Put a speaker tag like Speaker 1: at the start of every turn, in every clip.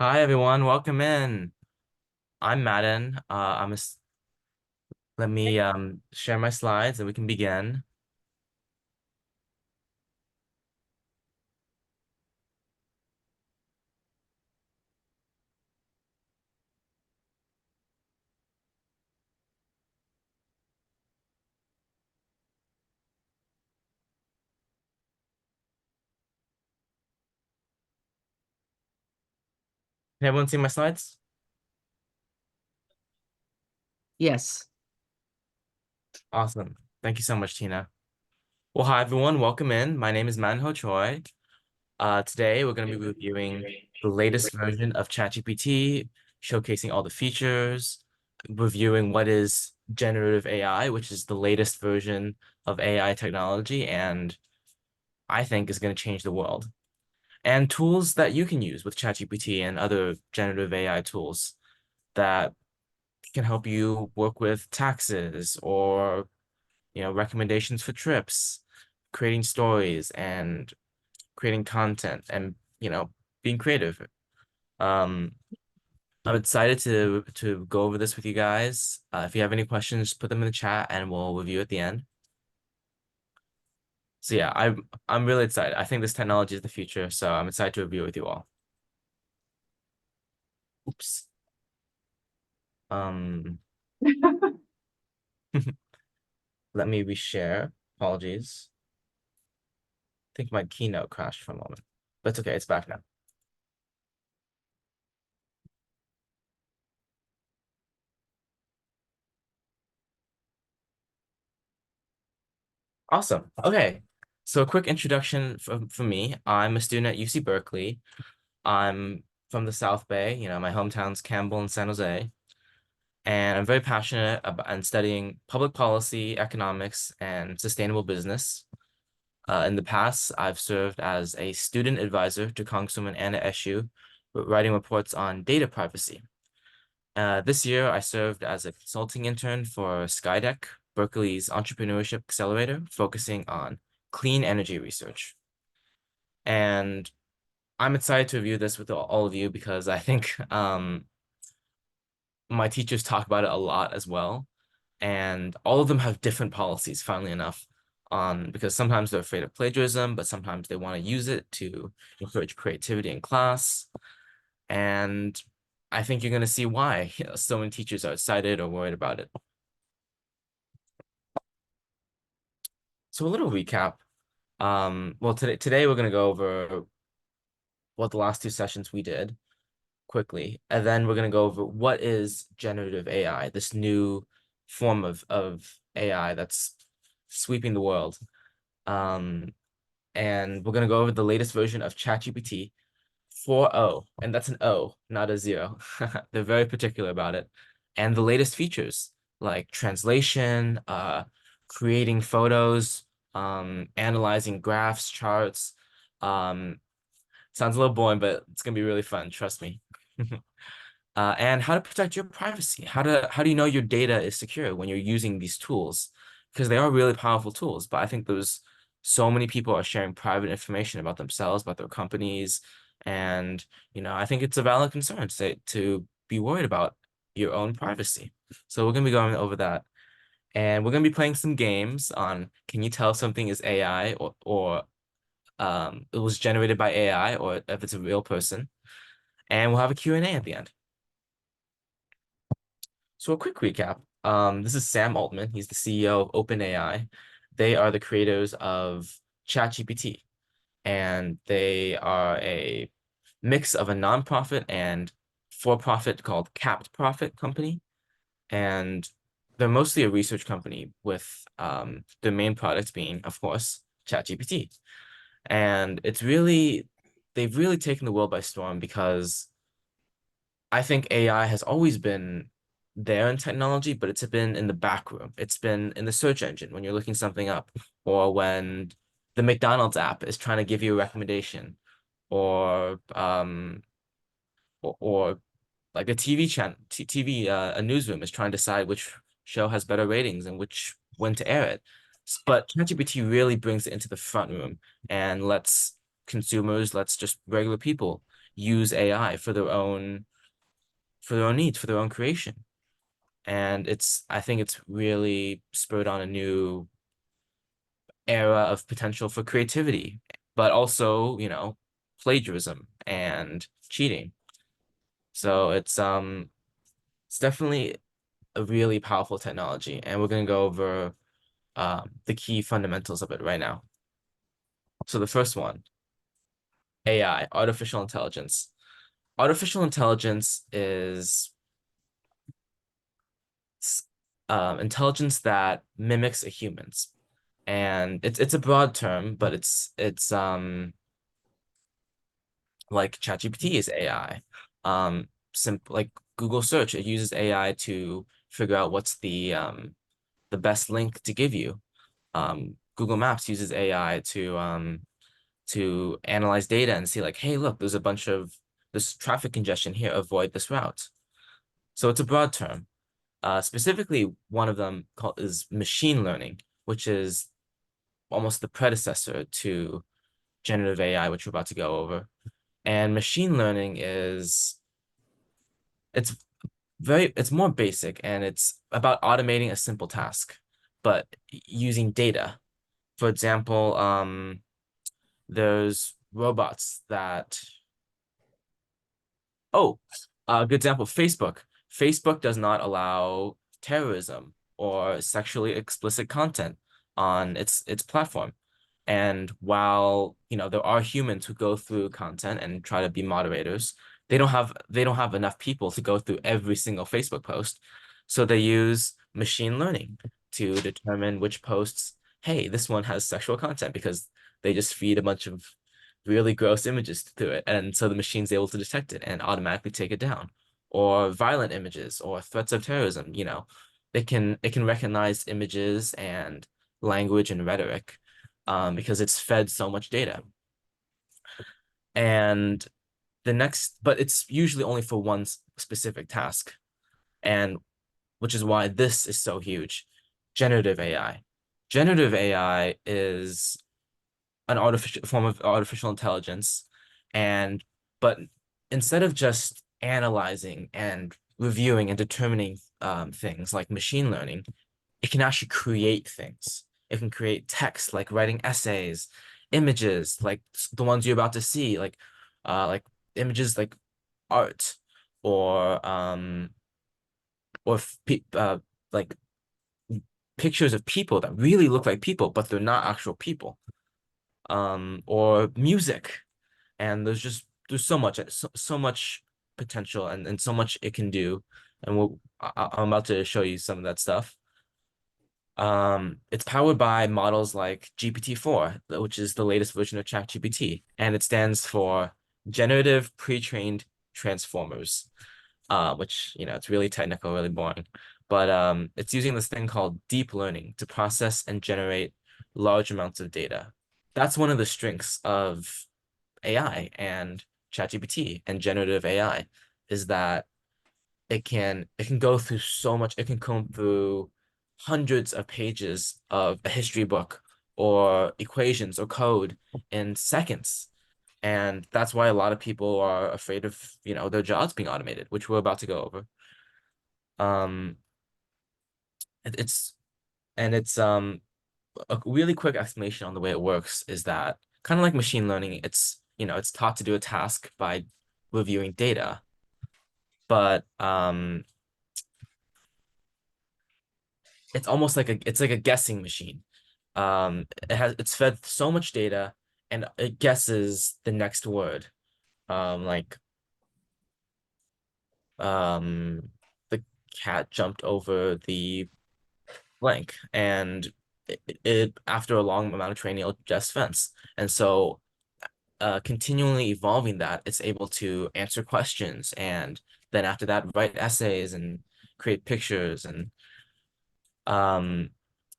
Speaker 1: Hi everyone, welcome in. I'm Maddon. Let me share my slides and we can begin. Can everyone see my slides?
Speaker 2: Yes.
Speaker 1: Awesome. Thank you so much, Tina. Well, hi everyone, welcome in. My name is Manho Choi. Today we're going to be reviewing the latest version of ChatGPT, showcasing all the features, reviewing what is generative AI, which is the latest version of AI technology, and I think is going to change the world. And tools that you can use with ChatGPT and other generative AI tools that can help you work with taxes or recommendations for trips, creating stories and creating content and being creative. Um, I'm excited to go over this with you guys. If you have any questions, put them in the chat and we'll review at the end. So yeah, I'm really excited. I think this technology is the future, so I'm excited to review it with you all. Oops. Um, Let me reshare. Apologies. I think my keynote crashed for a moment. But it's okay, it's back now. Awesome. Okay. So a quick introduction for me. I'm a student at UC Berkeley. I'm from the South Bay, my hometown's Campbell and San Jose. And I'm very passionate about and studying public policy, economics, and sustainable business. In the past, I've served as a student advisor to Congresswoman Anna Eshoo, writing reports on data privacy. This year, I served as a consulting intern for Skydeck, Berkeley's entrepreneurship accelerator, focusing on clean energy research. And I'm excited to review this with all of you because I think my teachers talk about it a lot as well. And all of them have different policies, funnily enough, because sometimes they're afraid of plagiarism, but sometimes they want to use it to encourage creativity in class. And I think you're going to see why so many teachers are excited or worried about it. So a little recap. Well, today we're going to go over what the last two sessions we did quickly, and then we're going to go over what is generative AI, this new form of AI that's sweeping the world. Um, and we're going to go over the latest version of ChatGPT 4.0, and that's an O, not a zero. They're very particular about it. And the latest features like translation, creating photos, analyzing graphs, charts. Um, Sounds a little boring, but it's gonna be really fun, trust me. And how to protect your privacy. How do you know your data is secure when you're using these tools? Because they are really powerful tools, but I think there's so many people are sharing private information about themselves, about their companies, and I think it's a valid concern to be worried about your own privacy. So we're gonna be going over that. And we're gonna be playing some games on can you tell if something is AI or it was generated by AI or if it's a real person. And we'll have a Q&A at the end. So a quick recap. This is Sam Altman. He's the CEO of OpenAI. They are the creators of ChatGPT, and they are a mix of a nonprofit and for-profit called Capped Profit Company. And they're mostly a research company with their main product being, of course, ChatGPT. And they've really taken the world by storm because I think AI has always been there in technology, but it's been in the back room. It's been in the search engine when you're looking something up, or when the McDonald's app is trying to give you a recommendation, or or like a TV channel, TV, a newsroom is trying to decide which show has better ratings and which when to air it. But ChatGPT really brings it into the front room and lets consumers, lets just regular people use AI for their own needs, for their own creation. And I think it's really spurred on a new era of potential for creativity, but also, plagiarism and cheating. So it's definitely a really powerful technology, and we're going to go over the key fundamentals of it right now. So the first one, AI, artificial intelligence. Artificial intelligence is intelligence that mimics a human's, and it's a broad term, but it's like ChatGPT is AI. Like Google search, it uses AI to figure out what's the best link to give you. Google Maps uses AI to analyze data and see like, hey, look, there's a bunch of this traffic congestion here, avoid this route. So it's a broad term. Specifically, one of them is machine learning, which is almost the predecessor to generative AI, which we're about to go over. And machine learning it's it's more basic, and it's about automating a simple task, but using data. For example, there's robots that Oh, a good example, Facebook. Facebook does not allow terrorism or sexually explicit content on its platform. And while, there are humans who go through content and try to be moderators, they don't have enough people to go through every single Facebook post. So they use machine learning to determine which posts, hey, this one has sexual content because they just feed a bunch of really gross images to it. And so the machine's able to detect it and automatically take it down. Or violent images or threats of terrorism, it can recognize images and language and rhetoric because it's fed so much data. And but it's usually only for one specific task. And which is why this is so huge. Generative AI. Generative AI is an artificial form of artificial intelligence, and but instead of just analyzing and reviewing and determining things like machine learning, it can actually create things. It can create text like writing essays, images like the ones you're about to see, like images like art, or or like pictures of people that really look like people, but they're not actual people, or music. And there's so much potential, and so much it can do. And I'm about to show you some of that stuff. It's powered by models like GPT-4, which is the latest version of ChatGPT, and it stands for Generative Pre-trained Transformers, which, it's really technical, really boring. But it's using this thing called deep learning to process and generate large amounts of data. That's one of the strengths of AI and ChatGPT and generative AI, is that it can go through so much. It can comb through hundreds of pages of a history book or equations or code in seconds. And that's why a lot of people are afraid of, their jobs being automated, which we're about to go over. Um, it- it's it's a really quick explanation on the way it works is that, kind of like machine learning, it's taught to do a task by reviewing data, but it's like a guessing machine. It's fed so much data, and it guesses the next word. Like um the cat jumped over the blank, and it after a long amount of training, it'll just fence. And so continually evolving that, it's able to answer questions, and then after that, write essays and create pictures. And um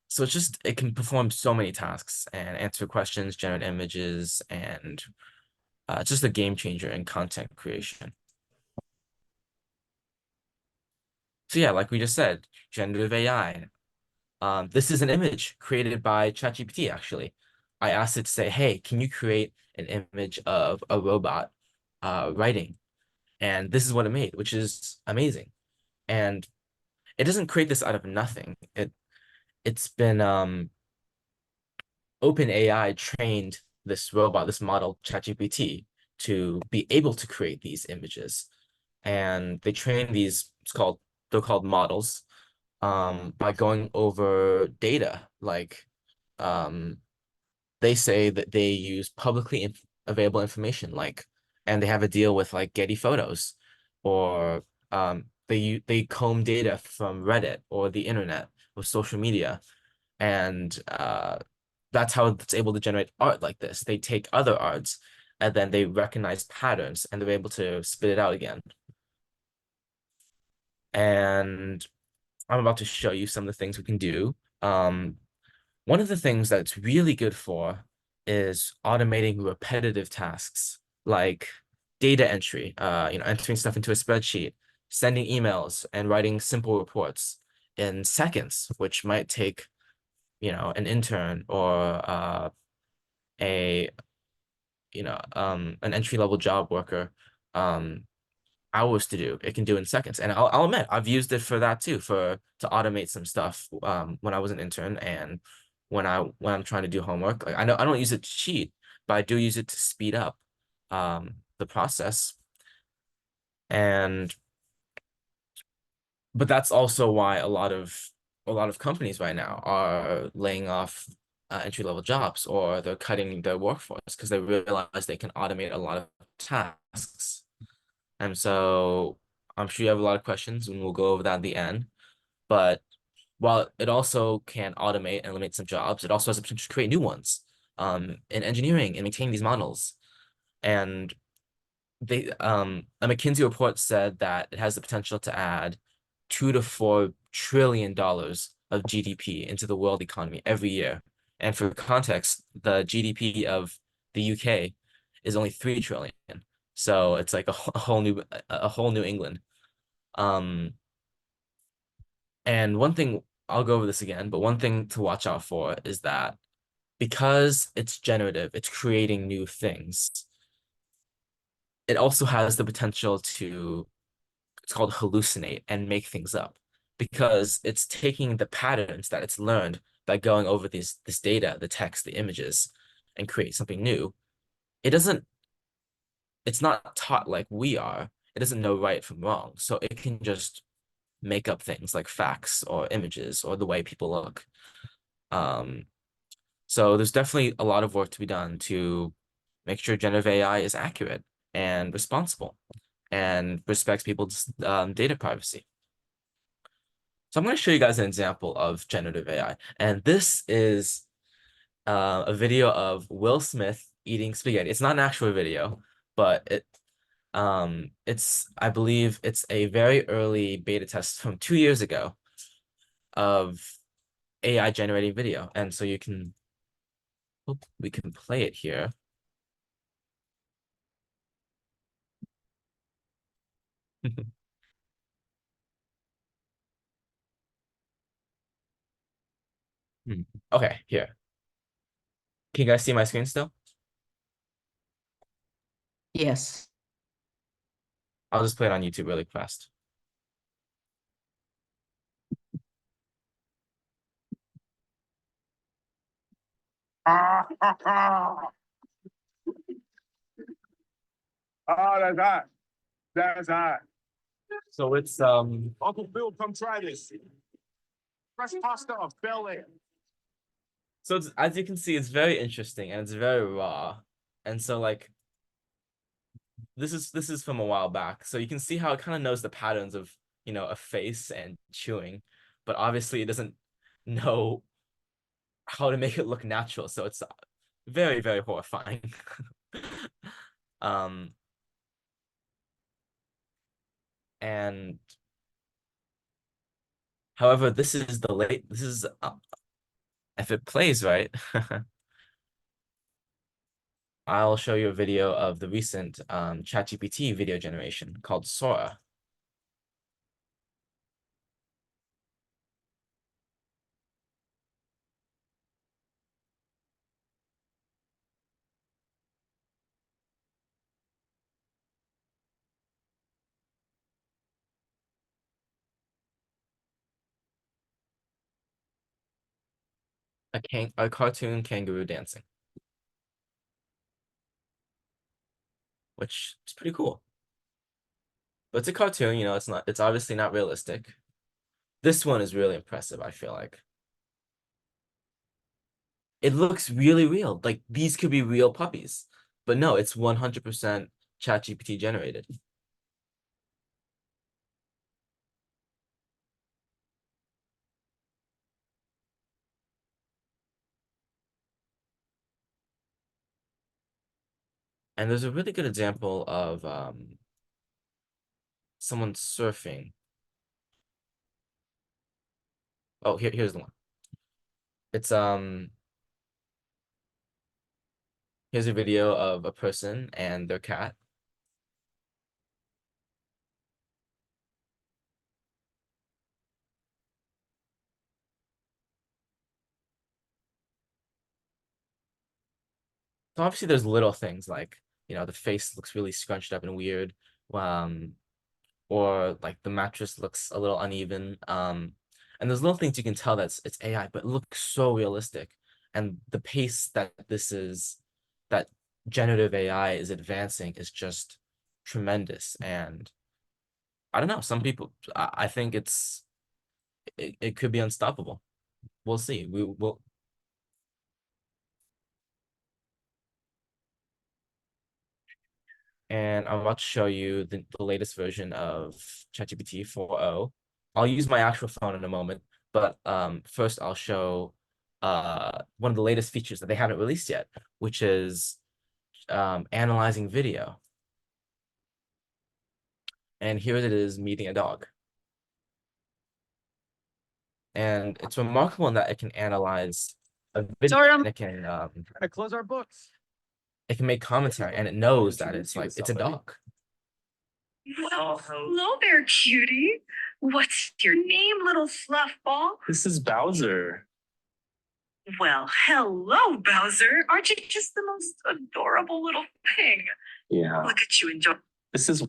Speaker 1: so it can perform so many tasks and answer questions, generate images, and it's just a game changer in content creation. So yeah, like we just said, generative AI. This is an image created by ChatGPT, actually. I asked it to say, hey, can you create an image of a robot writing, and this is what it made, which is amazing. And it doesn't create this out of nothing. It's been OpenAI trained this robot, this model, ChatGPT, to be able to create these images. And they train these, they're called models, by going over data. Like, um, they say that they use publicly available information, like, and they have a deal with like Getty Photos, or they comb data from Reddit or the internet or social media, and that's how it's able to generate art like this. They take other arts and then they recognize patterns and they're able to spit it out again. And I'm about to show you some of the things we can do. One of the things that's really good for is automating repetitive tasks like data entry, entering stuff into a spreadsheet, sending emails, and writing simple reports in seconds, which might take, an intern or a, an entry-level job worker, um, hours to do. It can do in seconds. And I'll admit, I've used it for that too, to automate some stuff when I was an intern and when I'm trying to do homework. Like I don't use it to cheat, but I do use it to speed up the process. And but that's also why a lot of companies right now are laying off entry-level jobs, or they're cutting their workforce because they realize they can automate a lot of tasks. And so I'm sure you have a lot of questions, and we'll go over that at the end. But while it also can automate and eliminate some jobs, it also has the potential to create new ones in engineering and maintaining these models. And a McKinsey report said that it has the potential to add $2 to $4 trillion of GDP into the world economy every year. And for context, the GDP of the UK is only 3 trillion. So it's like a whole New England. Um, and one thing, I'll go over this again, but one thing to watch out for is that because it's generative, it's creating new things. It also has the potential to, it's called hallucinate and make things up, because it's taking the patterns that it's learned by going over this data, the text, the images, and create something new. It doesn't, it's not taught like we are. It doesn't know right from wrong. So it can just make up things like facts or images or the way people look. Um, so there's definitely a lot of work to be done to make sure generative AI is accurate and responsible and respects people's data privacy. So I'm going to show you guys an example of generative AI. And this is a video of Will Smith eating spaghetti. It's not an actual video, but I believe it's a very early beta test from 2 years ago of AI generating video. And so we can play it here. Hmm. Okay, here. Can you guys see my screen still?
Speaker 2: Yes.
Speaker 1: I'll just play it on YouTube really fast.
Speaker 3: Oh, that's hot. That's hot.
Speaker 1: So it's
Speaker 3: Uncle Bill, come try this. Fresh pasta of Bel Air.
Speaker 1: so it's, as you can see, it's very interesting and it's very raw. And so like this is from a while back. So you can see how it kind of knows the patterns of, a face and chewing, but obviously it doesn't know how to make it look natural. So it's very, very horrifying. Um, and however, this is if it plays right, I'll show you a video of the recent ChatGPT video generation called Sora. a cartoon kangaroo dancing, which is pretty cool. But it's a cartoon, it's obviously not realistic. This one is really impressive, I feel like. It looks really real. Like these could be real puppies. But no, it's 100% ChatGPT generated. And there's a really good example of someone surfing. Oh, here's the one. It's here's a video of a person and their cat. So obviously there's little things like, the face looks really scrunched up and weird. Um, or like the mattress looks a little uneven. And there's little things you can tell it's AI, but it looks so realistic. And the pace that generative AI is advancing is just tremendous. And I don't know, some people, I think it could be unstoppable. We'll see. We will. And I'm about to show you the latest version of ChatGPT 4.0. I'll use my actual phone in a moment, but first I'll show one of the latest features that they haven't released yet, which is analyzing video. And here it is meeting a dog. And it's remarkable in that it can analyze a video.
Speaker 2: Sorry,
Speaker 1: and
Speaker 3: I close our books.
Speaker 1: it can make commentary, and it knows that it's a dog.
Speaker 4: Well, hello there, cutie. What's your name, little fluff ball?
Speaker 5: This is Bowser.
Speaker 4: Well, hello, Bowser. Aren't you just the most adorable little pig?
Speaker 5: Yeah.
Speaker 4: Look at you enjoy.
Speaker 5: This is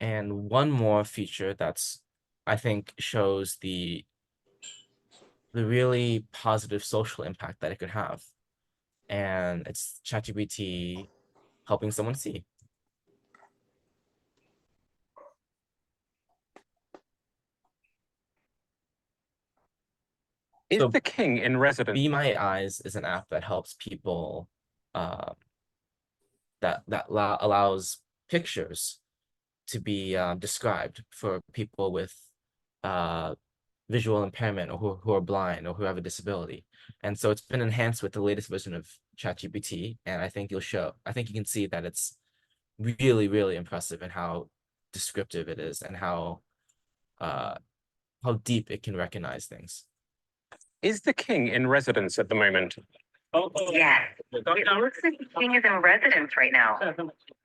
Speaker 1: And one more feature that's, I think, shows the really positive social impact that it could have. And it's ChatGPT helping someone see.
Speaker 5: Is
Speaker 1: So
Speaker 5: the king in residence?
Speaker 1: Be My Eyes is an app that helps people that allows pictures to be described for people with visual impairment or who are blind or who have a disability. And so it's been enhanced with the latest version of ChatGPT. And I think you can see that it's really, really impressive in how descriptive it is and how deep it can recognize things.
Speaker 5: Is the king in residence at the moment?
Speaker 4: Yes, it looks like the king is in residence right now.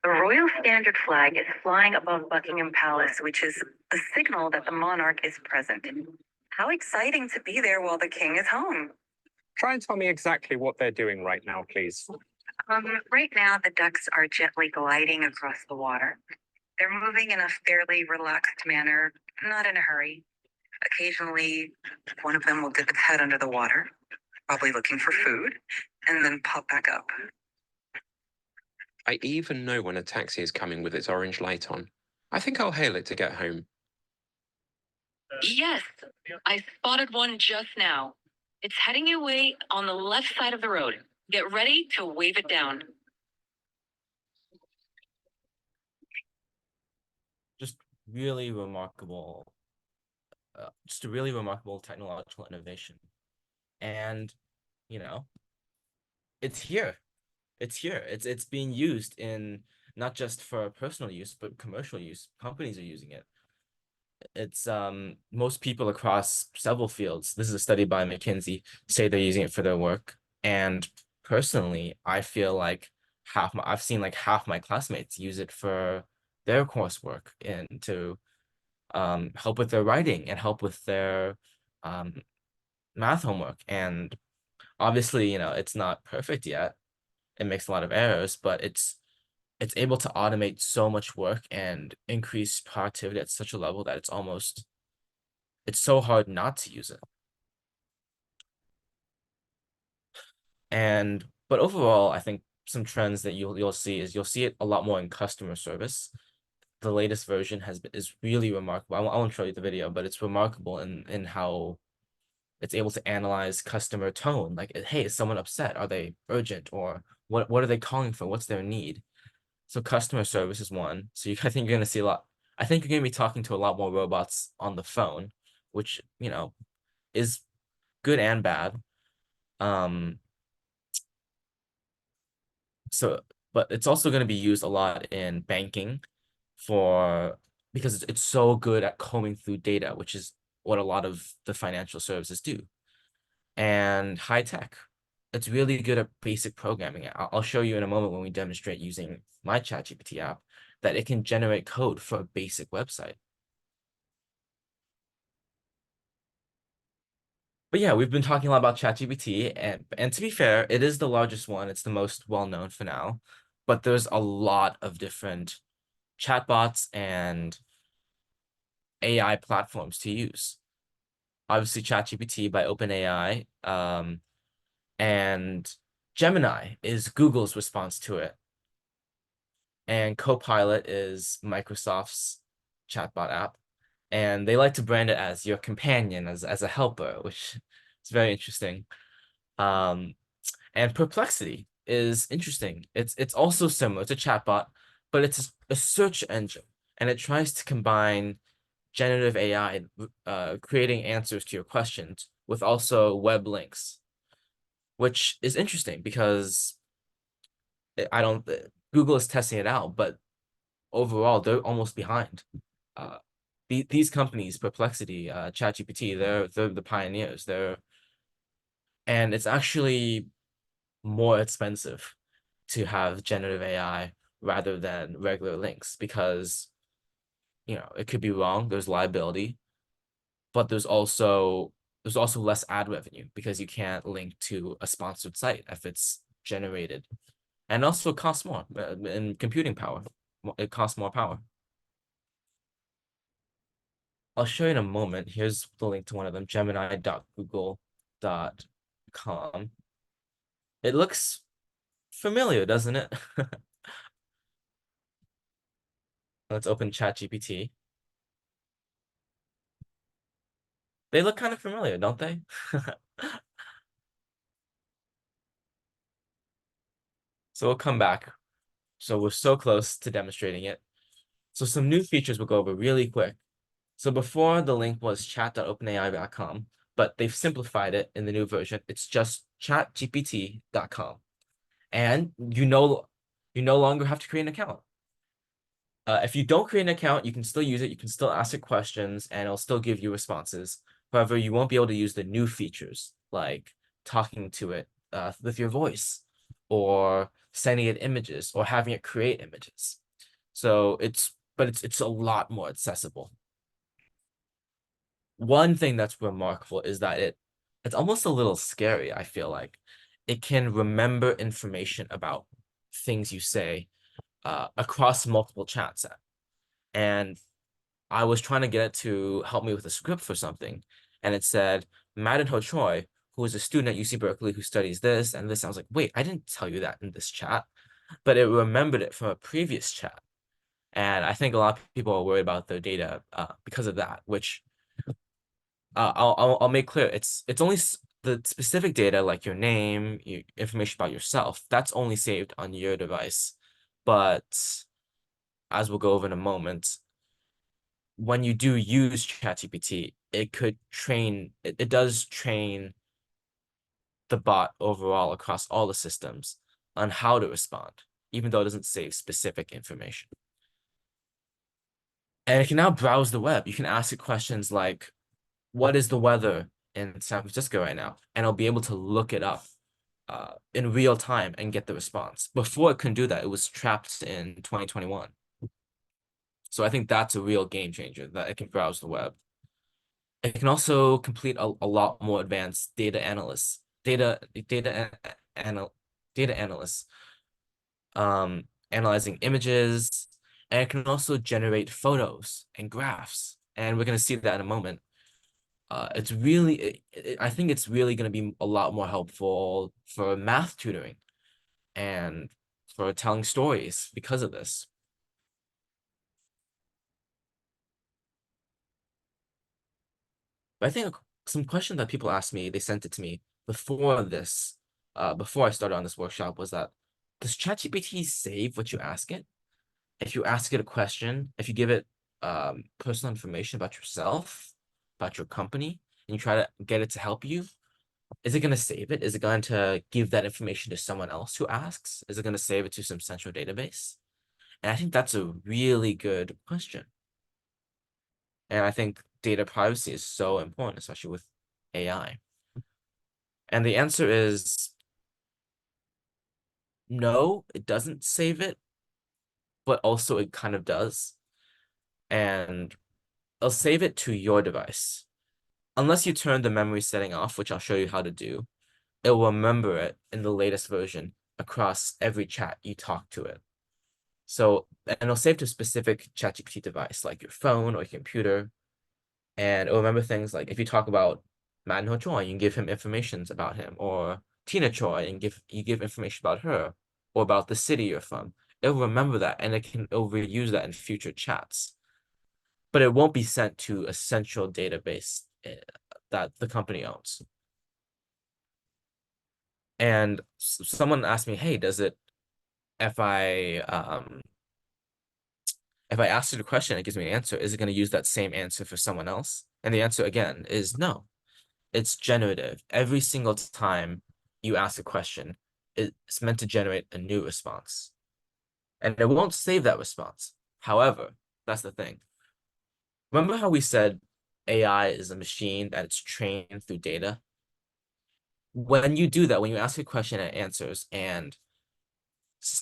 Speaker 4: The Royal Standard flag is flying above Buckingham Palace, which is a signal that the monarch is present. How exciting to be there while the king is home.
Speaker 5: Try and tell me exactly what they're doing right now, please.
Speaker 4: Right now, the ducks are gently gliding across the water. They're moving in a fairly relaxed manner, not in a hurry. Occasionally, one of them will dip its head under the water, probably looking for food, and then pop back up.
Speaker 6: I even know when a taxi is coming with its orange light on. I think I'll hail it to get home.
Speaker 7: Yes, I spotted one just now. It's heading your way on the left side of the road. Get ready to wave it down.
Speaker 1: Just really remarkable, just a really remarkable technological innovation. And, it's here. It's here. It's being used in not just for personal use, but commercial use. Companies are using it. It's most people across several fields. This is a study by McKinsey, say they're using it for their work. And personally, I feel like I've seen like half my classmates use it for their coursework and to help with their writing and help with their math homework. And obviously, it's not perfect yet. It makes a lot of errors, but it's able to automate so much work and increase productivity at such a level that it's so hard not to use it. But overall, I think some trends that you'll see it a lot more in customer service. The latest version is really remarkable. I won't show you the video, but it's remarkable in how it's able to analyze customer tone. Like, hey, is someone upset? Are they urgent? Or what are they calling for? What's their need? So customer service is one. So I think you're gonna see a lot. I think you're gonna be talking to a lot more robots on the phone, which, is good and bad. So, but it's also going to be used a lot in banking because it's so good at combing through data, which is what a lot of the financial services do. And high tech, it's really good at basic programming. I'll show you in a moment when we demonstrate using my ChatGPT app that it can generate code for a basic website. But yeah, we've been talking a lot about ChatGPT, and to be fair, it is the largest one. It's the most well-known for now, but there's a lot of different chatbots and AI platforms to use. Obviously, ChatGPT by OpenAI, and Gemini is Google's response to it, and Copilot is Microsoft's chatbot app, and they like to brand it as your companion, as a helper, which is very interesting. And Perplexity is interesting. It's also similar to chatbot, but it's a search engine, and it tries to combine generative AI, creating answers to your questions with also web links, which is interesting because I don't Google is testing it out, but overall they're almost behind. These companies, Perplexity, ChatGPT, they're the pioneers. And it's actually more expensive to have generative AI rather than regular links because it could be wrong. There's liability, but there's also less ad revenue because you can't link to a sponsored site if it's generated, and also it costs more in computing power. It costs more power. I'll show you in a moment. Here's the link to one of them, gemini.google.com. It looks familiar, doesn't it? Let's open ChatGPT. They look kind of familiar, don't they? So we'll come back. So we're so close to demonstrating it. So some new features we'll go over really quick. So before, the link was chat.openai.com, but they've simplified it in the new version. It's just chatgpt.com. And you no longer have to create an account. If you don't create an account, you can still use it. You can still ask it questions, and it'll still give you responses. However, you won't be able to use the new features like talking to it with your voice, or sending it images, or having it create images. So it's a lot more accessible. One thing that's remarkable is that it's almost a little scary, I feel like. It can remember information about things you say across multiple chats. And I was trying to get it to help me with a script for something, and it said Maddon Choi, who is a student at UC Berkeley who studies this and this. I was like, wait, I didn't tell you that in this chat, but it remembered it from a previous chat. And I think a lot of people are worried about their data because of that, which I'll make clear. It's only the specific data like your name, information about yourself. That's only saved on your device. But as we'll go over in a moment, when you do use ChatGPT, it does train the bot overall across all the systems on how to respond, even though it doesn't save specific information. And it can now browse the web. You can ask it questions like, what is the weather in San Francisco right now? And it'll be able to look it up in real time and get the response. Before it couldn't do that, it was trapped in 2021. So I think that's a real game changer, that it can browse the web. It can also complete a lot more advanced data analysts, analyzing images, and it can also generate photos and graphs. And we're going to see that in a moment. It's really, I think it's really going to be a lot more helpful for math tutoring and for telling stories because of this. But I think some question that people asked me, they sent it to me before this, before I started on this workshop, was that does ChatGPT save what you ask it? If you ask it a question, if you give it personal information about yourself, about your company, and you try to get it to help you, is it going to save it? Is it going to give that information to someone else who asks? Is it going to save it to some central database? And I think that's a really good question. And I think data privacy is so important, especially with AI. And the answer is no, it doesn't save it, but also it kind of does. And it'll save it to your device. Unless you turn the memory setting off, which I'll show you how to do, it will remember it in the latest version across every chat you talk to it. So, and it'll save to a specific ChatGPT device, like your phone or your computer. And it'll remember things like if you talk about Maddon Choi, you can give him information about him, or Tina Choi, and you give information about her, or about the city you're from. It'll remember that, and it'll reuse that in future chats. But it won't be sent to a central database that the company owns. And someone asked me, hey, does it, if I ask it a question, it gives me an answer, is it going to use that same answer for someone else? And the answer again is no. It's generative. Every single time you ask a question, it's meant to generate a new response. And it won't save that response. However, that's the thing. Remember how we said AI is a machine that it's trained through data? When you do that, when you ask a question, it answers, and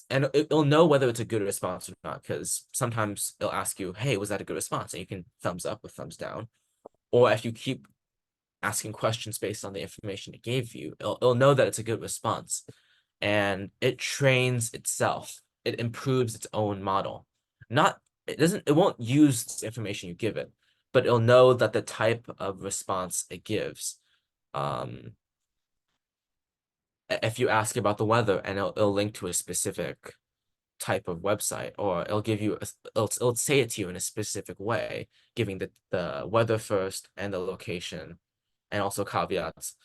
Speaker 1: it'll know whether it's a good response or not, because sometimes it'll ask you, hey, was that a good response? And you can thumbs up or thumbs down. Or if you keep asking questions based on the information it gave you, it'll know that it's a good response. And it trains itself. It improves its own model. It won't use the information you give it, but it'll know that the type of response it gives. If you ask about the weather, and it'll link to a specific type of website, or it'll give you it'll say it to you in a specific way, giving the weather first and the location, and also caveats.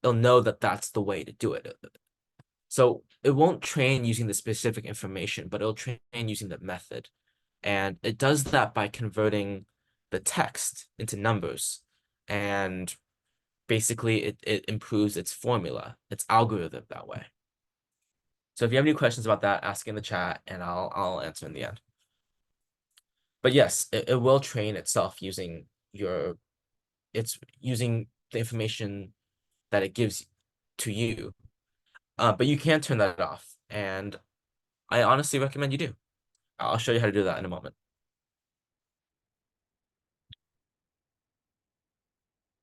Speaker 1: It'll know that that's the way to do it. So it won't train using the specific information, but it'll train using the method. And it does that by converting the text into numbers. And basically it improves its formula, its algorithm that way. So if you have any questions about that, ask in the chat and I'll answer in the end. But yes, it will train itself using it's using the information that it gives to you. But you can turn that off. And I honestly recommend you do. I'll show you how to do that in a moment.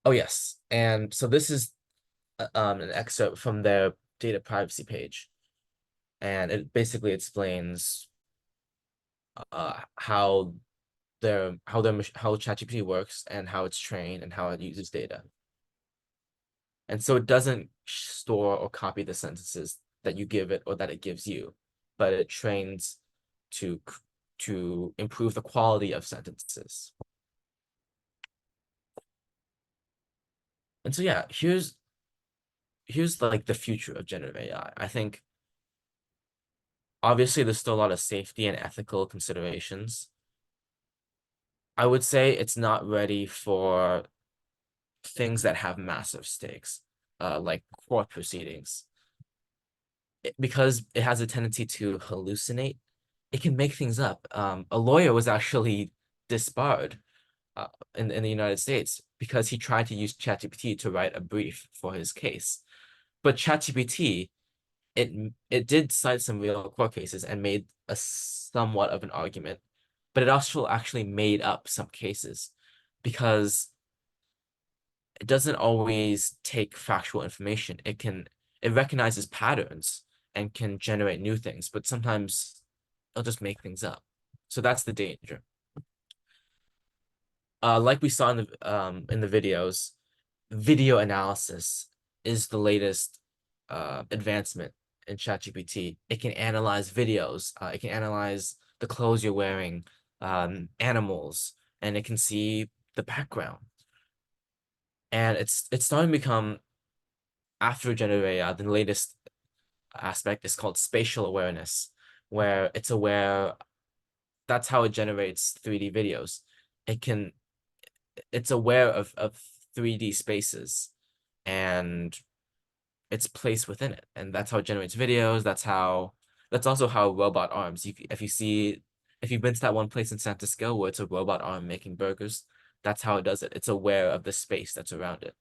Speaker 1: Oh, yes. And so this is an excerpt from their data privacy page. And it basically explains how ChatGPT works and how it's trained and how it uses data. And so it doesn't store or copy the sentences that you give it or that it gives you, but it trains to improve the quality of sentences. And so yeah, here's like the future of generative AI. I think obviously there's still a lot of safety and ethical considerations. I would say it's not ready for things that have massive stakes, like court proceedings. Because it has a tendency to hallucinate, it can make things up. A lawyer was actually disbarred in the United States because he tried to use ChatGPT to write a brief for his case. But ChatGPT, it did cite some real court cases and made a somewhat of an argument, but it also actually made up some cases because it doesn't always take factual information. It recognizes patterns and can generate new things, but sometimes it'll just make things up. So that's the danger. Like we saw in the videos, video analysis is the latest advancement in ChatGPT. It can analyze videos. It can analyze the clothes you're wearing, animals, and it can see the background. And it's starting to become, after generative AI, the latest aspect is called spatial awareness, where it's aware. That's how it generates 3D videos. It's aware of 3D spaces and its place within it, and that's how it generates videos. That's also how robot arms. If you've been to that one place in San Francisco where it's a robot arm making burgers, that's how it does it. It's aware of the space that's around it.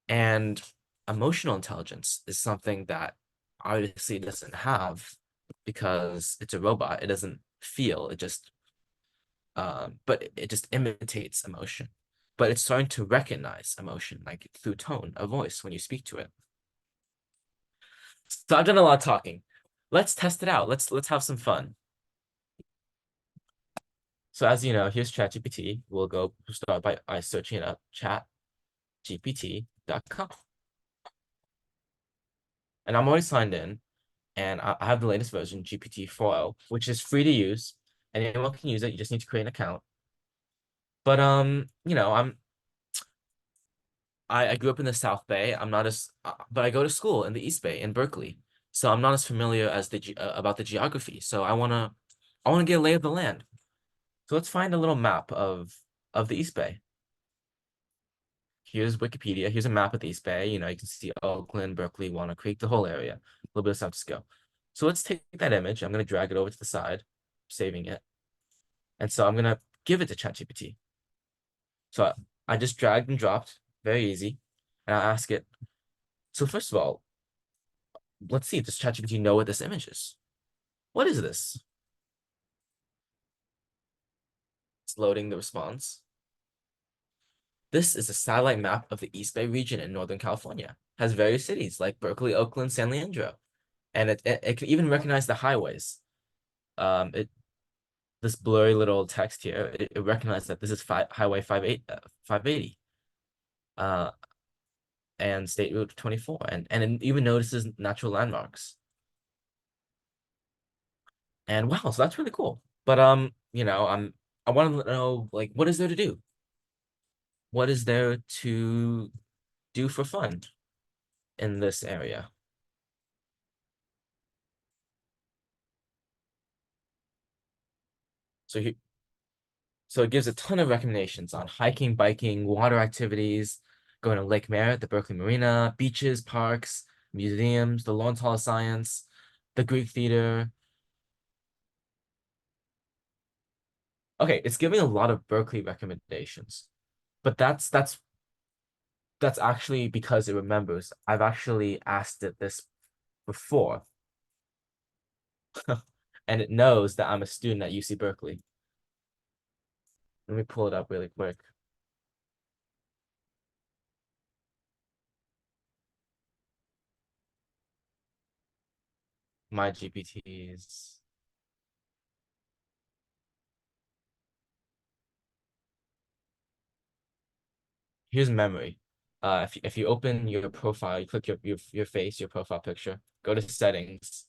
Speaker 1: And emotional intelligence is something that obviously it doesn't have because it's a robot. It doesn't feel. But it just imitates emotion. But it's starting to recognize emotion, like through tone of voice when you speak to it. So I've done a lot of talking. Let's test it out. Let's have some fun. So as you know, here's ChatGPT. We'll start by searching it up, chatgpt.com. And I'm already signed in, and I have the latest version, GPT 4.0, which is free to use. Anyone can use it. You just need to create an account. But I grew up in the South Bay. I'm not as, but I go to school in the East Bay in Berkeley, so I'm not as familiar as about the geography. So I wanna get a lay of the land. So let's find a little map of the East Bay. Here's Wikipedia. Here's a map of the East Bay. You can see Oakland, Berkeley, Walnut Creek, the whole area. A little bit of San Francisco. So let's take that image. I'm gonna drag it over to the side, saving it, and so I'm gonna give it to ChatGPT. So I just dragged and dropped, very easy, and I ask it. So first of all, let's see, does ChatGPT know what this image is? What is this? It's loading the response. This is a satellite map of the East Bay region in Northern California. Has various cities like Berkeley, Oakland, San Leandro. And it can even recognize the highways. This blurry little text here, it recognized that this is Highway 580. And State Route 24. And it even notices natural landmarks. And wow, so that's really cool. But I want to know, like, what is there to do? What is there to do for fun in this area? So it gives a ton of recommendations on hiking, biking, water activities, going to Lake Merritt, the Berkeley Marina, beaches, parks, museums, the Lawrence Hall of Science, the Greek Theater. Okay, it's giving a lot of Berkeley recommendations, but that's actually because it remembers. I've actually asked it this before, and it knows that I'm a student at UC Berkeley. Let me pull it up really quick. My GPTs. Here's memory. If you open your profile, you click your face, your profile picture, go to settings,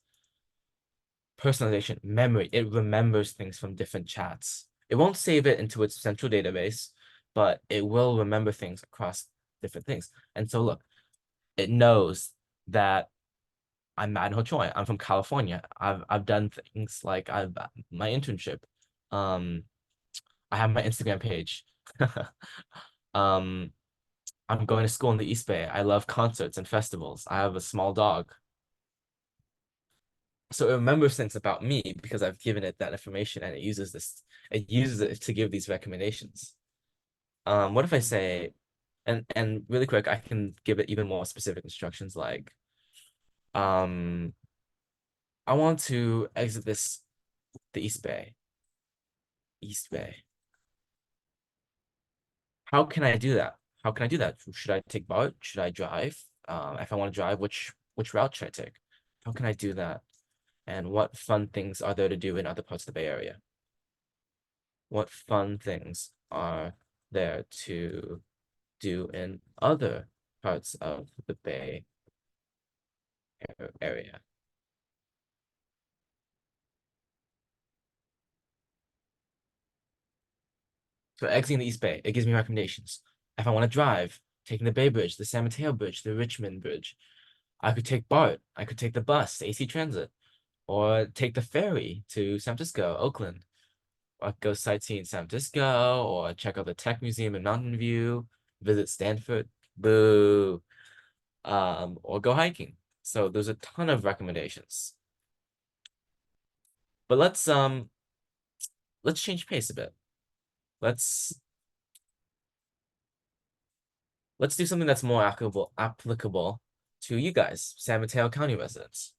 Speaker 1: personalization, memory. It remembers things from different chats. It won't save it into its central database, but it will remember things across different things. And so look, it knows that I'm Maddon Choi. I'm from California. I've done things like my internship. I have my Instagram page. Um, I'm going to school in the East Bay. I love concerts and festivals. I have a small dog. So it remembers things about me because I've given it that information, and it uses it to give these recommendations. What if I say, and really quick, I can give it even more specific instructions like, I want to exit the East Bay. East Bay. How can I do that? How can I do that? Should I take BART? Should I drive? If I want to drive, which route should I take? How can I do that? And what fun things are there to do in other parts of the Bay Area? What fun things are there to do in other parts of the Bay Area. So exiting the East Bay, it gives me recommendations. If I want to drive, taking the Bay Bridge, the San Mateo Bridge, the Richmond Bridge, I could take BART, I could take the bus, the AC Transit, or take the ferry to San Francisco, Oakland, or go sightsee in San Francisco, or check out the Tech Museum in Mountain View, visit Stanford, boo, or go hiking. So there's a ton of recommendations. But let's change pace a bit. Let's do something that's more applicable to you guys, San Mateo County residents.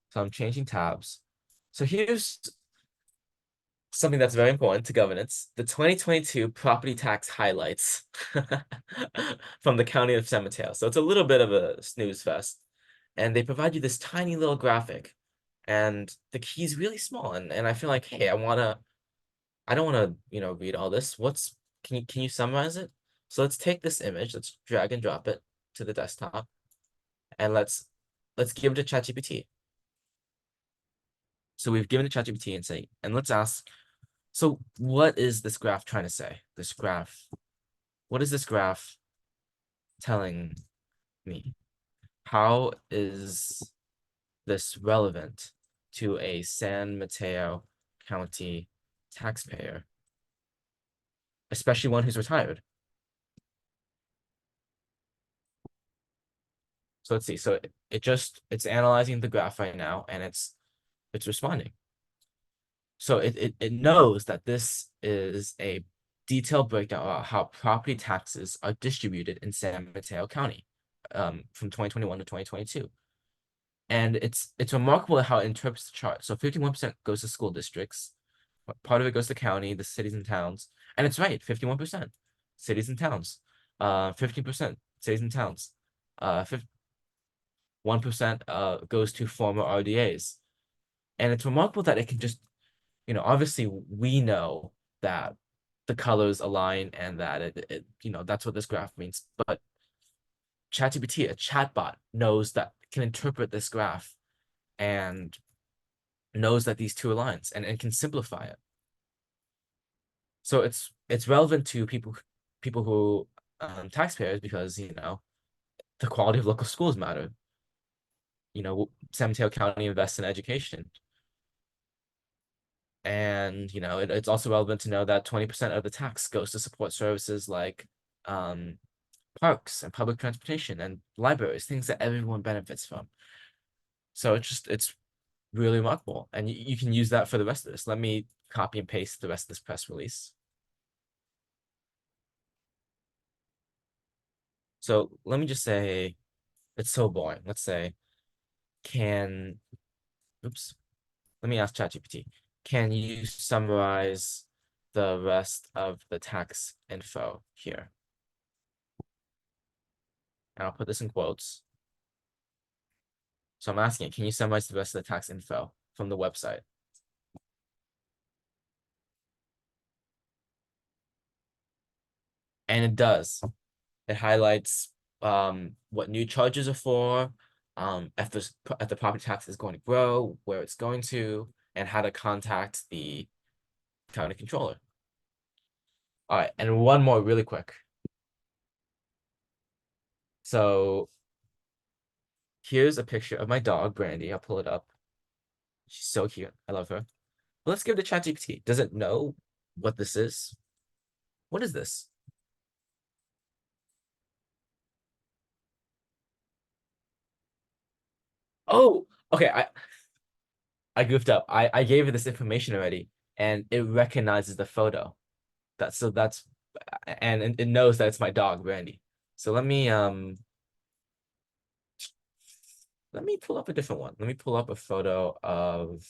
Speaker 1: So I'm changing tabs. So here's something that's very important to governance: the 2022 property tax highlights from the county of San Mateo. So it's a little bit of a snooze fest. And they provide you this tiny little graphic. And the key is really small. And I feel like, hey, I don't want to, read all this. Can you summarize it? So let's take this image, let's drag and drop it to the desktop, and let's give it to ChatGPT. So we've given it to ChatGPT and let's ask, so what is this graph trying to say? What is this graph telling me? How is this relevant to a San Mateo County taxpayer, especially one who's retired? So let's see. So it's analyzing the graph right now, and it's responding. So it knows that this is a detailed breakdown about how property taxes are distributed in San Mateo County, from 2021 to 2022. And it's remarkable how it interprets the chart. So 51% goes to school districts, part of it goes to county, the cities and towns, and it's right, 51% cities and towns, 15% cities and towns, 1% goes to former RDAs. And it's remarkable that it can just, obviously we know that the colors align and that it that's what this graph means. But ChatGPT, a chatbot, knows that, can interpret this graph and knows that these two aligns and can simplify it. So it's relevant to people who taxpayers, because the quality of local schools matter. San Mateo County invests in education. And it's also relevant to know that 20% of the tax goes to support services like parks and public transportation and libraries, things that everyone benefits from. So it's really remarkable. And you can use that for the rest of this. Let me copy and paste the rest of this press release. So let me just say, it's so boring. Let's say, let me ask ChatGPT, can you summarize the rest of the tax info here? And I'll put this in quotes. So I'm asking it, can you summarize the rest of the tax info from the website? And it does. It highlights what new charges are for, if the property tax is going to grow, where it's going to, and how to contact the county controller. All right, and one more really quick. So here's a picture of my dog, Brandy. I'll pull it up. She's so cute. I love her. But let's give it to ChatGPT. Does it know what this is? What is this? Oh, okay. I goofed up. I gave it this information already, and it recognizes the photo. And it knows that it's my dog, Brandy. So let me pull up a different one. Let me pull up a photo of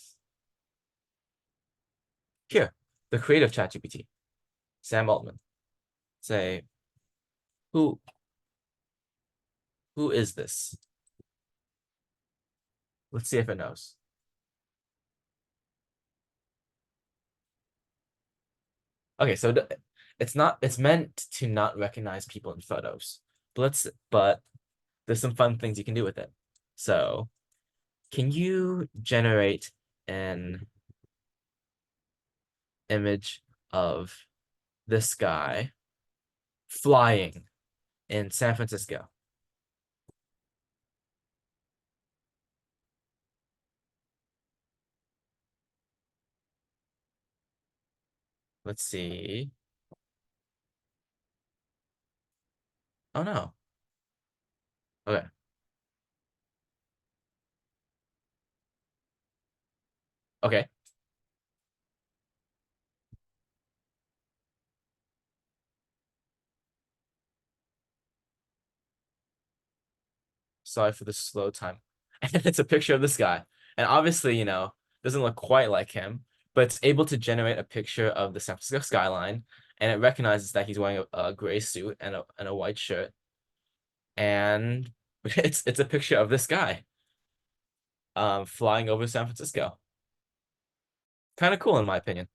Speaker 1: here, the creative ChatGPT, Sam Altman. Say, who is this? Let's see if it knows. Okay, so it's meant to not recognize people in photos. But there's some fun things you can do with it. So can you generate an image of this guy flying in San Francisco? Let's see. Oh no. Okay. Okay. Sorry for the slow time. And it's a picture of this guy. And obviously, doesn't look quite like him, but it's able to generate a picture of the San Francisco skyline, and it recognizes that he's wearing a gray suit and a white shirt. And it's a picture of this guy flying over San Francisco. Kind of cool in my opinion.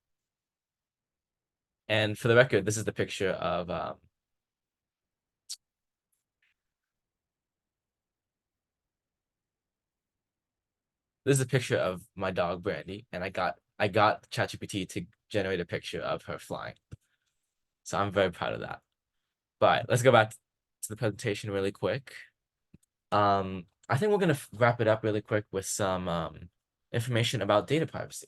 Speaker 1: And for the record, this is the picture of this is a picture of my dog Brandy, and I got ChatGPT to generate a picture of her flying. So I'm very proud of that. But let's go back to the presentation really quick. I think we're gonna wrap it up really quick with some information about data privacy.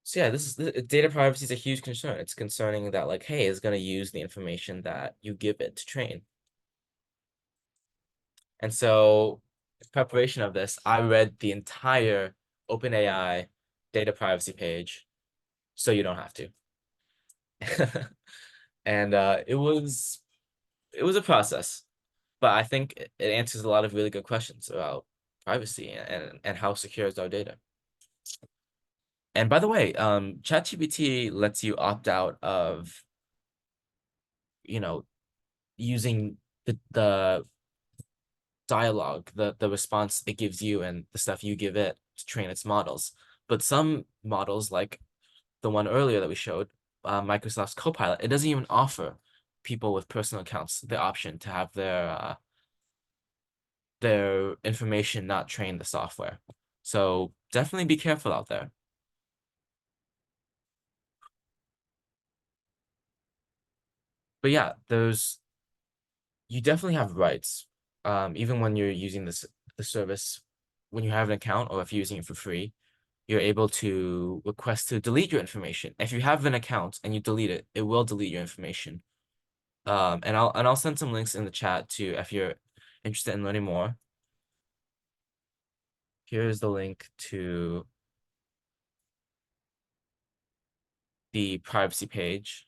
Speaker 1: So yeah, data privacy is a huge concern. It's concerning that like, hey, it's gonna use the information that you give it to train. And so, in preparation of this, I read the entire OpenAI data privacy page, so you don't have to. And it was a process, but I think it answers a lot of really good questions about privacy and how secure is our data. And by the way, ChatGPT lets you opt out of, using the dialogue, the response it gives you and the stuff you give it to train its models. But some models, like the one earlier that we showed, Microsoft's Copilot, it doesn't even offer people with personal accounts the option to have their information not train the software. So definitely be careful out there. But yeah, you definitely have rights. Even when you're using the service, when you have an account or if you're using it for free, you're able to request to delete your information. If you have an account and you delete it, it will delete your information. And I'll send some links in the chat too if you're interested in learning more. Here's the link to the privacy page.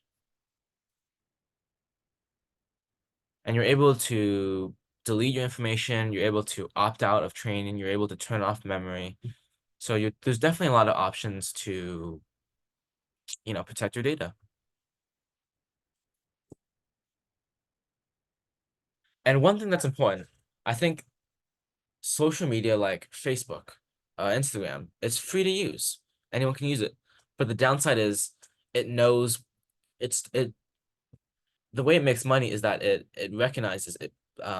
Speaker 1: And you're able to delete your information, you're able to opt out of training, you're able to turn off memory. So there's definitely a lot of options to, protect your data. And one thing that's important, I think social media like Facebook, Instagram, it's free to use. Anyone can use it. But the downside is it knows it the way it makes money is that it recognizes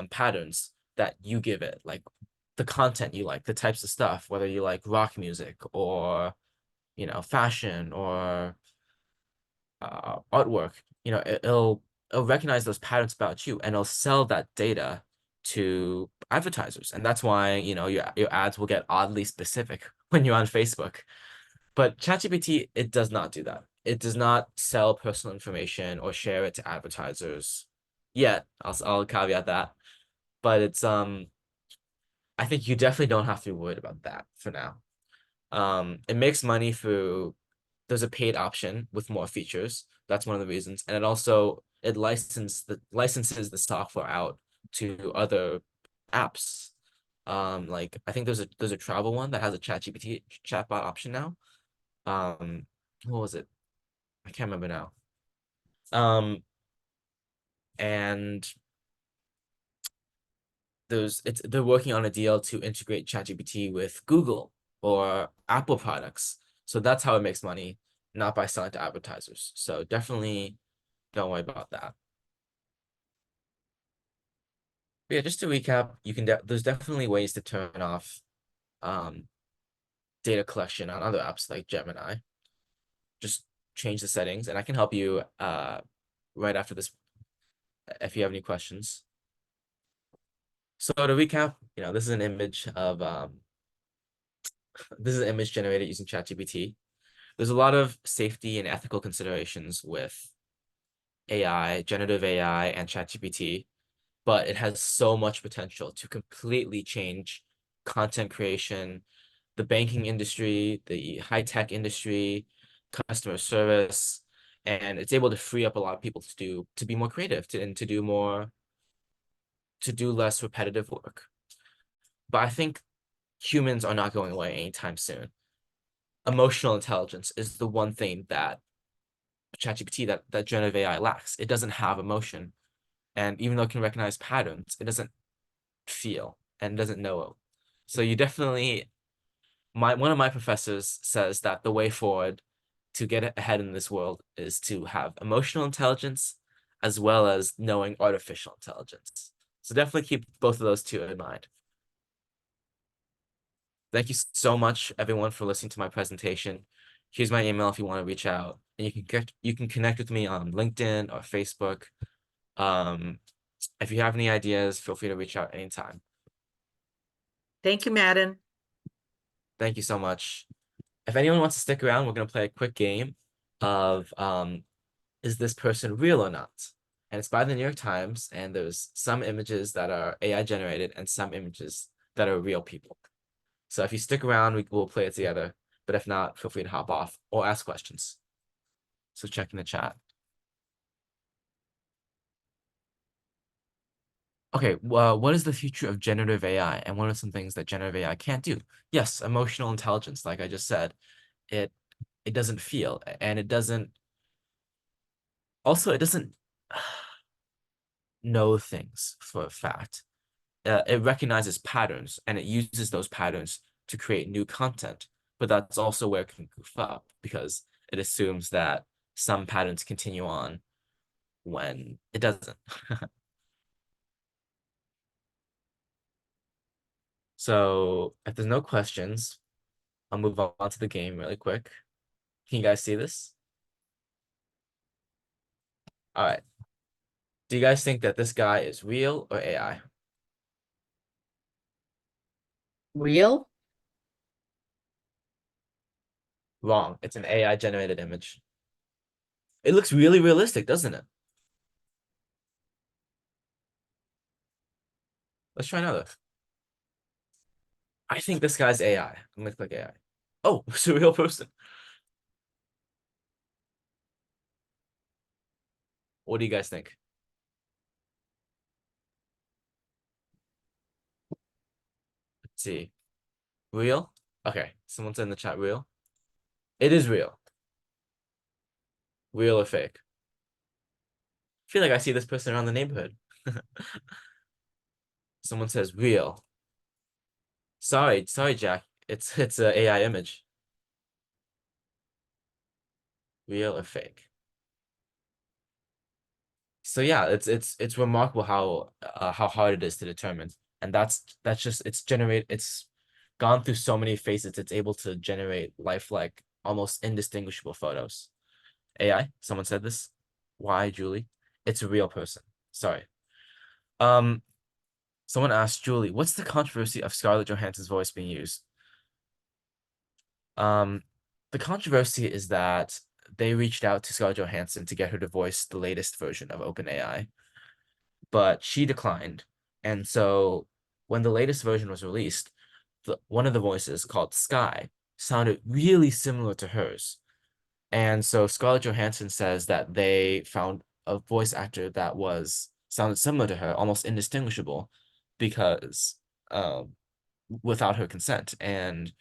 Speaker 1: patterns that you give it, like the content you like, the types of stuff, whether you like rock music or fashion or artwork. It'll recognize those patterns about you and it'll sell that data to advertisers. And that's why, your ads will get oddly specific when you're on Facebook. But ChatGPT, it does not do that. It does not sell personal information or share it to advertisers yet. I'll caveat that. But I think you definitely don't have to be worried about that for now. It makes money through there's a paid option with more features. That's one of the reasons. And it licenses the software out to other apps. Like I think there's a travel one that has a ChatGPT chatbot option now. What was it? I can't remember now. And they're working on a deal to integrate ChatGPT with Google or Apple products. So that's how it makes money, not by selling to advertisers. So definitely don't worry about that. But yeah, just to recap, there's definitely ways to turn off data collection on other apps like Gemini. Just change the settings, and I can help you right after this if you have any questions. So to recap, this is an image of this is an image generated using ChatGPT. There's a lot of safety and ethical considerations with AI, generative AI, and ChatGPT, but it has so much potential to completely change content creation, the banking industry, the high-tech industry, customer service, and it's able to free up a lot of people to be more creative and to do less repetitive work. But I think humans are not going away anytime soon. Emotional intelligence is the one thing that ChatGPT, that generative AI lacks. It doesn't have emotion. And even though it can recognize patterns, it doesn't feel and doesn't know it. So you definitely, one of my professors says that the way forward to get ahead in this world is to have emotional intelligence as well as knowing artificial intelligence. So definitely keep both of those two in mind. Thank you so much, everyone, for listening to my presentation. Here's my email if you want to reach out, and you can connect with me on LinkedIn or Facebook. If you have any ideas, feel free to reach out anytime.
Speaker 2: Thank you, Maddon.
Speaker 1: Thank you so much. If anyone wants to stick around, we're gonna play a quick game of is this person real or not? And it's by the New York Times, and there's some images that are AI generated and some images that are real people. So if you stick around, we'll play it together. But if not, feel free to hop off or ask questions. So check in the chat. Okay, well, what is the future of generative AI? And what are some things that generative AI can't do? Yes, emotional intelligence, like I just said. It doesn't feel, and it doesn't know things for a fact. It recognizes patterns and it uses those patterns to create new content. But that's also where it can goof up because it assumes that some patterns continue on when it doesn't. So if there's no questions, I'll move on to the game really quick. Can you guys see this? All right. Do you guys think that this guy is real or AI?
Speaker 2: Real?
Speaker 1: Wrong. It's an AI generated image. It looks really realistic, doesn't it? Let's try another. I think this guy's AI. I'm gonna click AI. Oh, it's a real person. What do you guys think? Let's see. Real? Okay. Someone said in the chat real. It is real. Real or fake? I feel like I see this person around the neighborhood. Someone says real. Sorry, Jack. It's a AI image. Real or fake? So yeah, it's remarkable how hard it is to determine. And that's just it's gone through so many phases. It's able to generate lifelike, almost indistinguishable photos. AI, someone said this. Why, Julie? It's a real person. Sorry. Um, Someone asked Julie, what's the controversy of Scarlett Johansson's voice being used? The controversy is that they reached out to Scarlett Johansson to get her to voice the latest version of OpenAI, but she declined. And so when the latest version was released, one of the voices called Sky sounded really similar to hers. And so Scarlett Johansson says that they found a voice actor that sounded similar to her, almost indistinguishable, because without her consent. And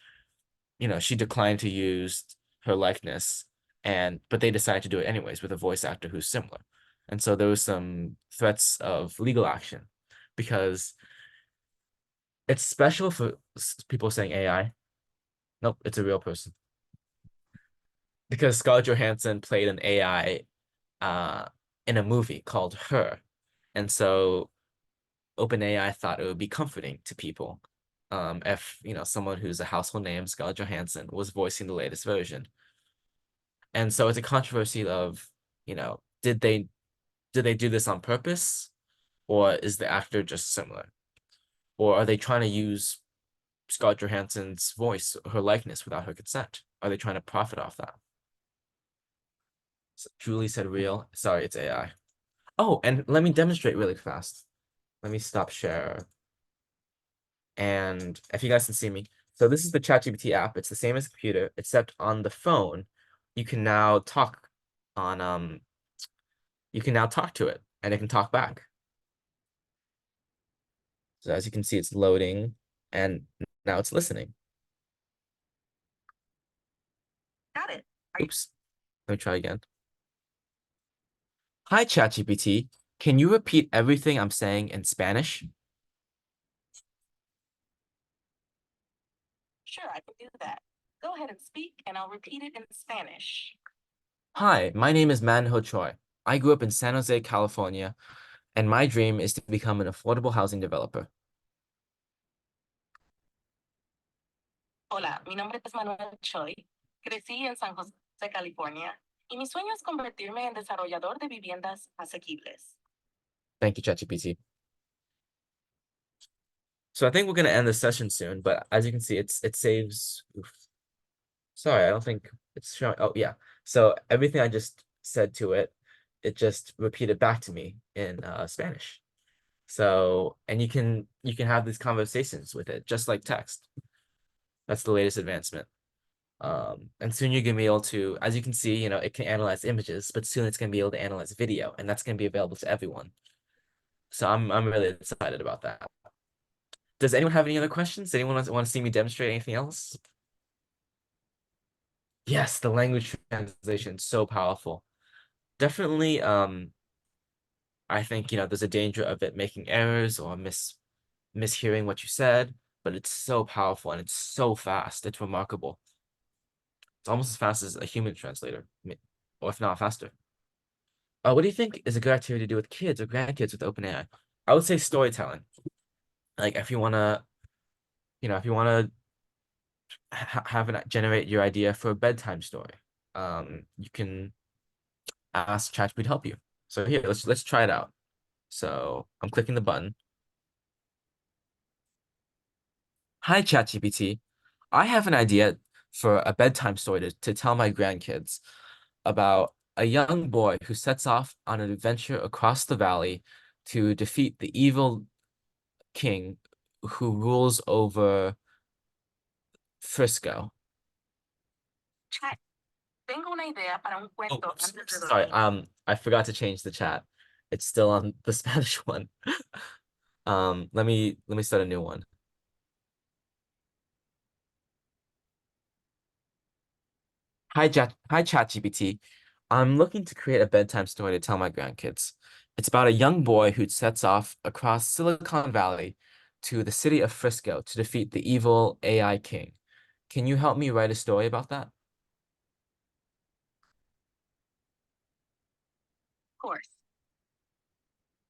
Speaker 1: she declined to use her likeness, but they decided to do it anyways with a voice actor who's similar. And so there was some threats of legal action because It's special for people saying AI. Nope, it's a real person. Because Scarlett Johansson played an AI in a movie called Her. And so OpenAI thought it would be comforting to people if someone who's a household name, Scarlett Johansson, was voicing the latest version. And so it's a controversy of, did they do this on purpose, or is the actor just similar? Or are they trying to use Scarlett Johansson's voice, her likeness, without her consent? Are they trying to profit off that? So Julie said real. Sorry, it's AI. Oh, and let me demonstrate really fast. Let me stop share. And if you guys can see me, so this is the ChatGPT app. It's the same as the computer, except on the phone, you can now talk you can now talk to it and it can talk back. So as you can see, it's loading and now it's listening.
Speaker 4: Got it.
Speaker 1: Oops. Let me try again. Hi, ChatGPT. Can you repeat everything I'm saying in Spanish?
Speaker 8: Sure, I can do that. Go ahead and speak, and I'll repeat it in Spanish.
Speaker 1: Hi, my name is Maddon Choi. I grew up in San Jose, California, and my dream is to become an affordable housing developer.
Speaker 8: Hola, mi nombre es Manuel Choi. Crecí en San José, California, y mi sueño es convertirme en desarrollador de viviendas asequibles.
Speaker 1: Thank you, ChatGPT. So I think we're gonna end the session soon, but as you can see, it saves. Oof. Sorry, I don't think it's showing. Oh yeah. So everything I just said to it, it just repeated back to me in Spanish. So and you can have these conversations with it just like text. That's the latest advancement. And soon you're gonna be able to, as you can see, it can analyze images, but soon it's gonna be able to analyze video, and that's gonna be available to everyone. So I'm really excited about that. Does anyone have any other questions? Does anyone want to see me demonstrate anything else? Yes, the language translation is so powerful. Definitely, I think, there's a danger of it making errors or mishearing what you said, but it's so powerful and it's so fast. It's remarkable. It's almost as fast as a human translator, or if not faster. What do you think is a good activity to do with kids or grandkids with OpenAI? I would say storytelling. Like if you wanna, have it generate your idea for a bedtime story, you can ask ChatGPT to help you. So here, let's try it out. So I'm clicking the button. Hi, ChatGPT. I have an idea for a bedtime story to tell my grandkids about a young boy who sets off on an adventure across the valley to defeat the evil king who rules over Frisco.
Speaker 8: Chat, tengo una idea para un
Speaker 1: Oh,
Speaker 8: cuento
Speaker 1: oops,
Speaker 8: antes de
Speaker 1: sorry.
Speaker 8: dormir.
Speaker 1: I forgot to change the chat. It's still on the Spanish one. Let me start a new one. Hi, ChatGPT. I'm looking to create a bedtime story to tell my grandkids. It's about a young boy who sets off across Silicon Valley to the city of Frisco to defeat the evil AI king. Can you help me write a story about that?
Speaker 8: Of course.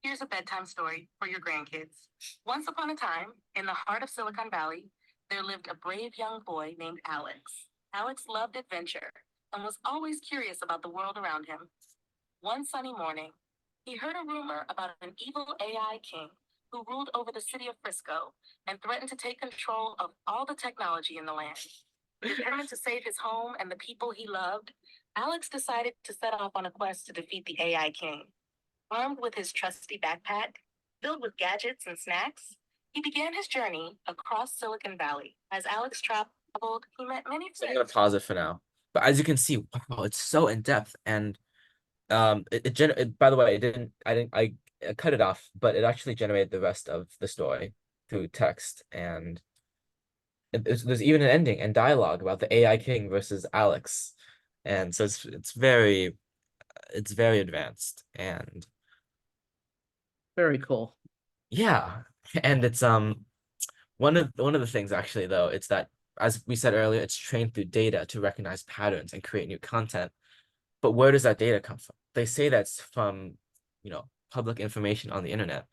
Speaker 8: Here's a bedtime story for your grandkids. Once upon a time, in the heart of Silicon Valley, there lived a brave young boy named Alex. Alex loved adventure and was always curious about the world around him. One sunny morning, he heard a rumor about an evil AI king who ruled over the city of Frisco and threatened to take control of all the technology in the land. Determined to save his home and the people he loved, Alex decided to set off on a quest to defeat the AI king. Armed with his trusty backpack, filled with gadgets and snacks, he began his journey across Silicon Valley. As Alex traveled, he met many
Speaker 1: So I'm
Speaker 8: friends.
Speaker 1: gonna pause it for now. But as you can see, wow, it's so in depth and by the way, I cut it off, but it actually generated the rest of the story through text and there's even an ending and dialogue about the AI king versus Alex. And so it's very advanced and
Speaker 2: Very cool.
Speaker 1: yeah, and it's One of the things actually though, it's that as we said earlier, it's trained through data to recognize patterns and create new content. But where does that data come from? They say that's from, public information on the internet.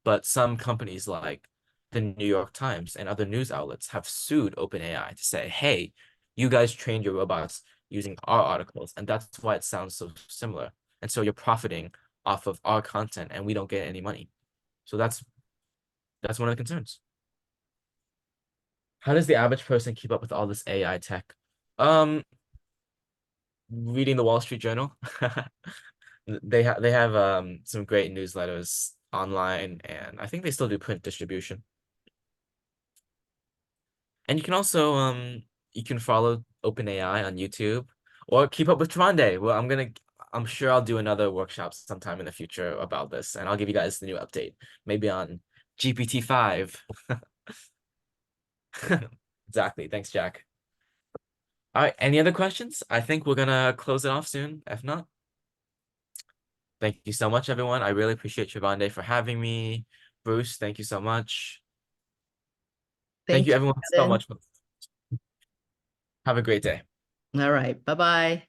Speaker 1: But some companies like the New York Times and other news outlets have sued OpenAI to say, hey, you guys trained your robots using our articles, and that's why it sounds so similar. And so you're profiting off of our content and we don't get any money. So that's one of the concerns. How does the average person keep up with all this AI tech? Reading the Wall Street Journal. They have some great newsletters online, and I think they still do print distribution. And you can follow OpenAI on YouTube or keep up with Tronde. Well, I'm sure I'll do another workshop sometime in the future about this, and I'll give you guys the new update, maybe on GPT-5. Exactly. Thanks, Jack. All right, any other questions? I think we're gonna close it off soon. If not, thank you so much, everyone. I really appreciate Trivande for having me. Bruce, thank you so much. Thank you, everyone, so
Speaker 2: Maddon.
Speaker 1: much. Have a great day.
Speaker 2: All right. Bye-bye.